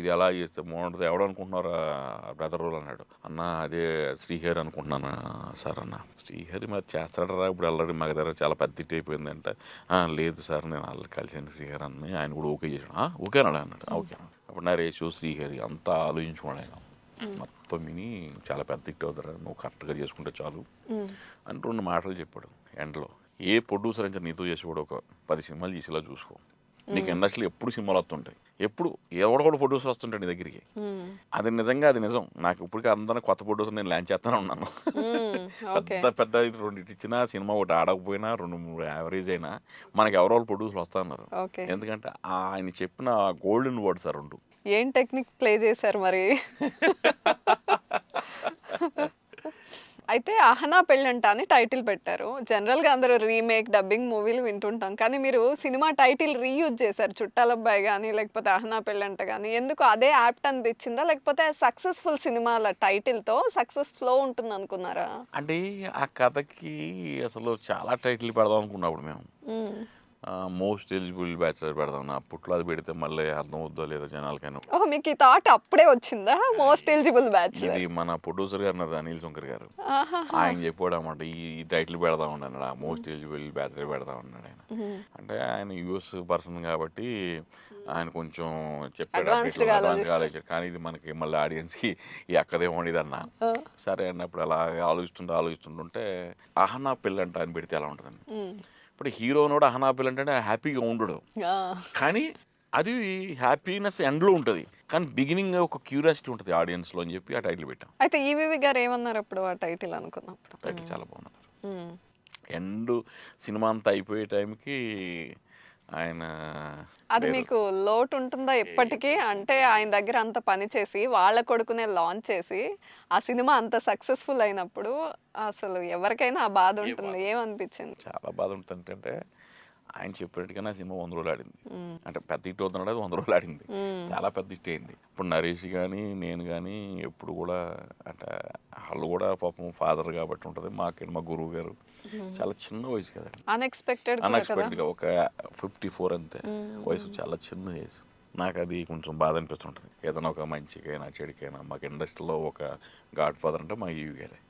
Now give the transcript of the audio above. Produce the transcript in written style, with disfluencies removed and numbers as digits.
ఇది ఎలా చేస్తే బాగుంటుంది, ఎవడనుకుంటున్నారా బ్రదర్ రోల్ అన్నాడు. అన్న అదే శ్రీహరి అనుకుంటున్నాను సార్ అన్న. శ్రీహరి మరి చేస్తాడరా ఇప్పుడు ఆల్రెడీ మా దగ్గర చాలా పెద్ద హిట్ అయిపోయిందంటే, లేదు సార్ నేను ఆల్రెడీ కలిసాను శ్రీహరి అని. ఆయన కూడా ఓకే చేశాడు. ఓకే అన్నాడు అన్నాడు. ఓకే అప్పుడు నరేష్ శ్రీహరి అంతా ఆలోచించుకోండి ఆయన మొత్తం విని చాలా పెద్ద హిట్ అవుతారా, నువ్వు కరెక్ట్గా చేసుకుంటే చాలు అని 2 మాటలు చెప్పాడు. ఎండ్లో ఏ ప్రొడ్యూసర్ అయితే నీతో చేసేవాడు ఒక 10 సినిమాలు చేసేలా చూసుకో. నీకు ఇండస్ట్రీలో ఎప్పుడు సినిమాలు వస్తుంటాయి, ఎప్పుడు ఎవడో కూడా ప్రొడ్యూసర్ వస్తుంటాడు నీ దగ్గరికి. అది నిజంగా అది నిజం. నాకు ఇప్పటికీ అందరినీ కొత్త ప్రొడ్యూసర్ నేను లాంచ్ చేస్తానే ఉన్నాను. పెద్ద పెద్ద 2 ఇచ్చినా సినిమా ఒకటి ఆడకపోయినా 2-3 యావరేజ్ అయినా మనకి ఎవరో ప్రొడ్యూసర్ వస్తున్నారు. ఎందుకంటే ఆయన చెప్పిన గోల్డెన్ వర్డ్స్ ఆ 2. ఏం టెక్నిక్ ప్లే చేశారు మరి? అయితే అహనా పెళ్ళంట అని టైటిల్ పెట్టారు. జనరల్గా అందరూ రీమేక్ డబ్బింగ్ మూవీలు వింటుంటాం, కానీ మీరు సినిమా టైటిల్ రీయూజ్ చేశారు. చుట్టాలబ్బాయి కానీ లేకపోతే అహనా పెళ్ళంట కానీ. ఎందుకు అదే యాప్ట్ అనిపించిందా, లేకపోతే సక్సెస్ఫుల్ సినిమాల టైటిల్తో సక్సెస్ ఫ్లో ఉంటుంది అనుకున్నారా? అంటే ఆ కథకి అసలు చాలా టైటిల్ పెడదాం అనుకున్నప్పుడు మేము మోస్ట్ ఎలిజిబుల్ బ్యాచిలర్ పెడదాం. అప్పట్లో అది పెడితే మళ్ళీ అర్థం అవుద్దో లేదో జనాలకైనా. ఓహ్, మీకు ఈ థాట్ అప్పుడే వచ్చిందా? మోస్ట్ ఎలిజిబుల్ బ్యాచిలర్ ఇది మన ప్రొడ్యూసర్ గారు ఉన్నారు అనిల్ శంకర్ గారు, ఆయన చెప్పాడు అన్నమాట ఈ టైటిల్ పెడదాం అన్నాడు. మోస్ట్ ఎలిజిబుల్ బ్యాచిలర్ పెడదాం అన్నాడు ఆయన. అంటే ఆయన యూఎస్ పర్సన్ కాబట్టి ఆయన కొంచెం చెప్పాడు కాలేజ్, కానీ ఇది మనకి మళ్ళీ ఆడియన్స్కి ఈ అక్కదేమో ఇది అన్న. సరే అన్నప్పుడు అలా ఆలోచిస్తుంటే అహనా పెళ్ళంట అని పెడితే ఎలా ఉంటుందండి. ఇప్పుడు హీరోనోడు అహనా పెళ్ళంటే హ్యాపీగా ఉండడు, కానీ అది హ్యాపీనెస్ ఎండ్లో ఉంటుంది, కానీ బిగినింగ్ ఒక క్యూరియాసిటీ ఉంటుంది ఆడియన్స్లో అని చెప్పి ఆ టైటిల్ పెట్టాం. అయితే ఈవీవి గారు ఏమన్నారు అప్పుడు ఆ టైటిల్ అనుకున్నప్పుడు? టైటిల్ చాలా బాగున్నారు. ఎండ్ సినిమా అంతా అయిపోయే టైంకి ఆయన అది మీకు లోటు ఉంటుందా ఎప్పటికీ? అంటే ఆయన దగ్గర అంత పని చేసి వాళ్ళ కొడుకునే లాంచ్ చేసి ఆ సినిమా అంత సక్సెస్ఫుల్ అయినప్పుడు అసలు ఎవరికైనా ఆ బాధ ఉంటుంది. ఏమనిపించింది? చాలా బాధ ఉంటుంది. అంటే ఆయన చెప్పినట్టుగా సినిమా 100 రోజులు ఆడింది. అంటే పెద్ద హిట్ అవుతున్నాడు, అది 100 రోజులు ఆడింది, చాలా పెద్ద హిట్ అయింది. ఇప్పుడు నరేష్ కానీ నేను కానీ ఎప్పుడు కూడా అంటే వాళ్ళు కూడా పాపం ఫాదర్ కాబట్టి ఉంటుంది. మా గురువు గారు చాలా చిన్న వయసు కదండి, అన్ఎక్స్పెక్టెడ్గా ఒక 54 అంతే వయసు, చాలా చిన్న వయసు. నాకు అది కొంచెం బాధ అనిపిస్తుంటుంది. ఏదైనా ఒక మంచికైనా చెడుకైనా మాకు ఇండస్ట్రీలో ఒక గాడ్ ఫాదర్ అంటే మా ఈవి గారే.